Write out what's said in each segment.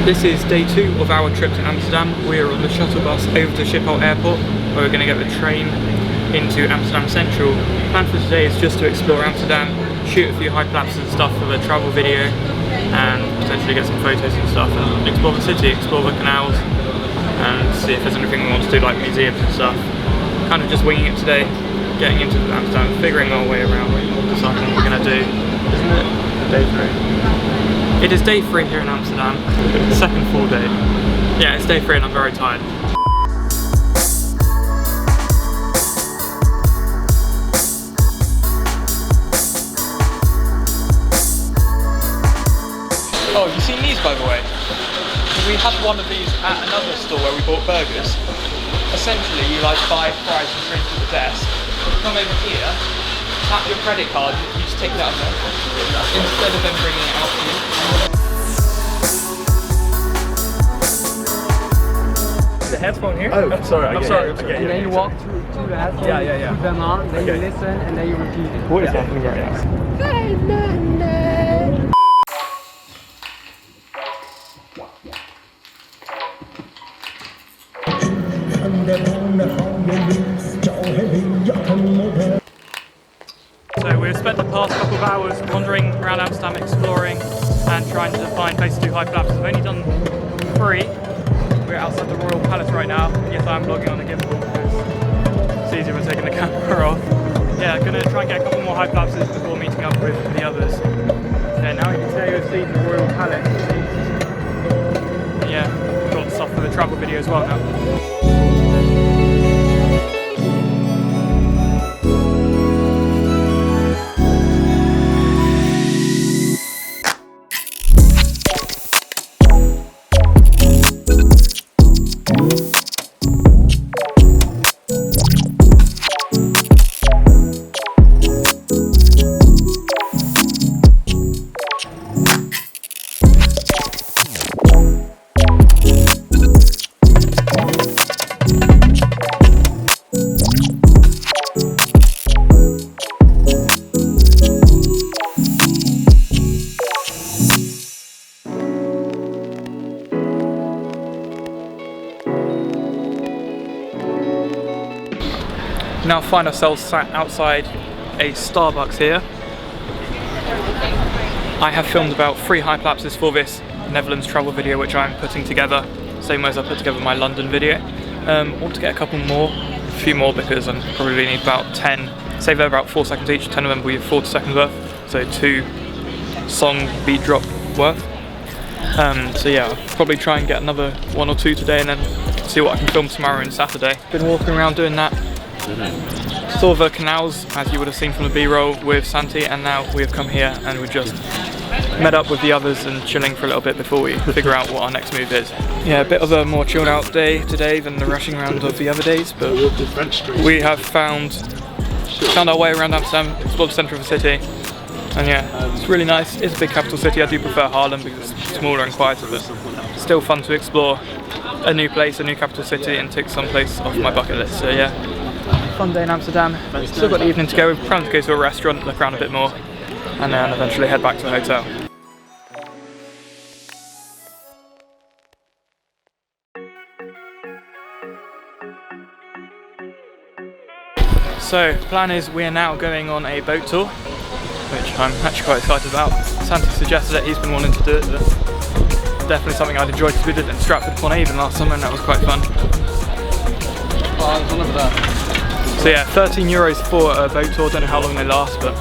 This is day 2 of our trip to Amsterdam. We are on the shuttle bus over to Schiphol Airport, where we're going to get the train into Amsterdam Central. The plan for today is just to explore Amsterdam, shoot a few hyperlapses and stuff for the travel video, and potentially get some photos and stuff, and explore the city, explore the canals, and see if there's anything we want to do like museums and stuff. Kind of just winging it today, getting into Amsterdam, figuring our way around, deciding what we're going to do. Isn't it day 3? It is day 3 here in Amsterdam, the second full day. Yeah, it's day 3 and I'm very tired. Oh, have you seen these by the way? We had one of these at another store where we bought burgers. Essentially, you like buy fries and drinks at the desk, come over here, tap your credit card, you just take that up there, instead of them bringing it out to you. The headphone here? Oh, I'm sorry. I'm sorry. Okay, and then you walk through to the headphone, put them on, then you listen, and then you repeat it. What is happening right now? So we've spent the past couple of hours wandering around Amsterdam, exploring and trying to find places to do hyperlapses. I've only done 3. We're outside the Royal Palace right now. Yes, I'm vlogging on the gimbal because it's easier when taking the camera off. Yeah, I'm gonna try and get a couple more hyperlapses before meeting up with the others. Yeah, now you can see you've seen the Royal Palace. Yeah, got stuff for the travel video as well now. Now find ourselves sat outside a Starbucks here. I have filmed about 3 hyperlapses for this Netherlands travel video which I'm putting together, same way as I put together my London video. Want to get a couple more, a few more because I probably need about 10, say they're about 4 seconds each, 10 of them will be 40 seconds worth, so 2 song beat drop worth. So yeah, I'll probably try and get another 1 or 2 today and then see what I can film tomorrow and Saturday. Been walking around doing that. Saw the canals, as you would have seen from the B-roll with Santi, and now we have come here and we've just met up with the others and chilling for a little bit before we figure out what our next move is. Yeah, a bit of a more chilled out day today than the rushing around of the other days, but we have found our way around Amsterdam, explored the centre of the city, and yeah, it's really nice. It's a big capital city. I do prefer Haarlem because it's smaller and quieter, but still fun to explore a new place, a new capital city, and tick some place off my bucket list. So yeah, fun day in Amsterdam. Still got the evening to go. We're planning to go to a restaurant, look around a bit more, and then eventually head back to the hotel. So, plan is we are now going on a boat tour, which I'm actually quite excited about. Santi suggested it, he's been wanting to do it, but definitely something I'd enjoy because we did it in Stratford-upon-Avon last summer and that was quite fun. So yeah, €13 for a boat tour, don't know how long they last, but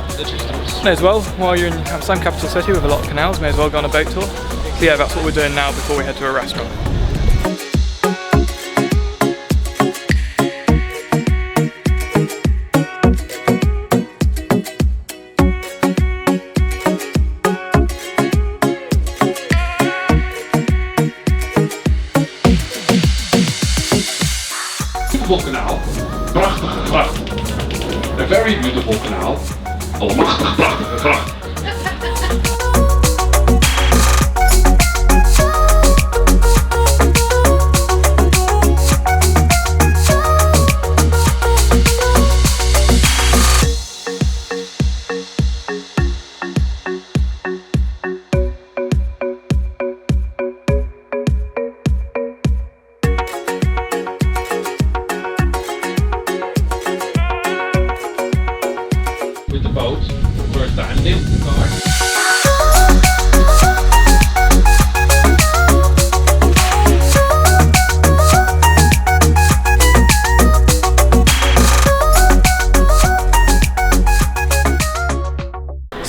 may as well, while you're in Amsterdam capital city with a lot of canals, may as well go on a boat tour. So yeah, that's what we're doing now before we head to a restaurant. Kanaal, prachtige gracht. A very beautiful kanaal, almachtig prachtige gracht.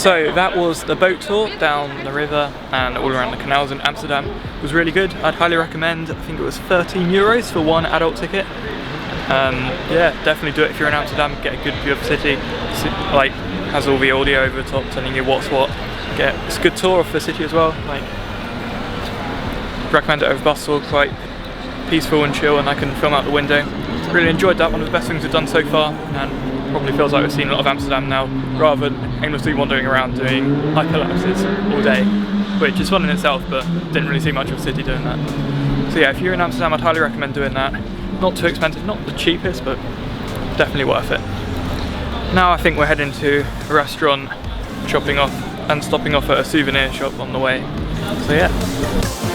So that was the boat tour down the river and all around the canals in Amsterdam. It was really good. I'd highly recommend. I think it was €13 for one adult ticket. Yeah, definitely do it if you're in Amsterdam. Get a good view of the city. Like, has all the audio over the top telling you what's what. It's a good tour of the city as well. Like, recommend it over bus tour. Quite peaceful and chill, and I can film out the window. Really enjoyed that. One of the best things we've done so far, and probably feels like we've seen a lot of Amsterdam now, rather than aimlessly wandering around doing hyperlapses all day, which is fun in itself, but didn't really see much of the city doing that. So yeah, if you're in Amsterdam, I'd highly recommend doing that. Not too expensive, not the cheapest, but definitely worth it. Now I think we're heading to a restaurant, shopping off, and stopping off at a souvenir shop on the way. So yeah.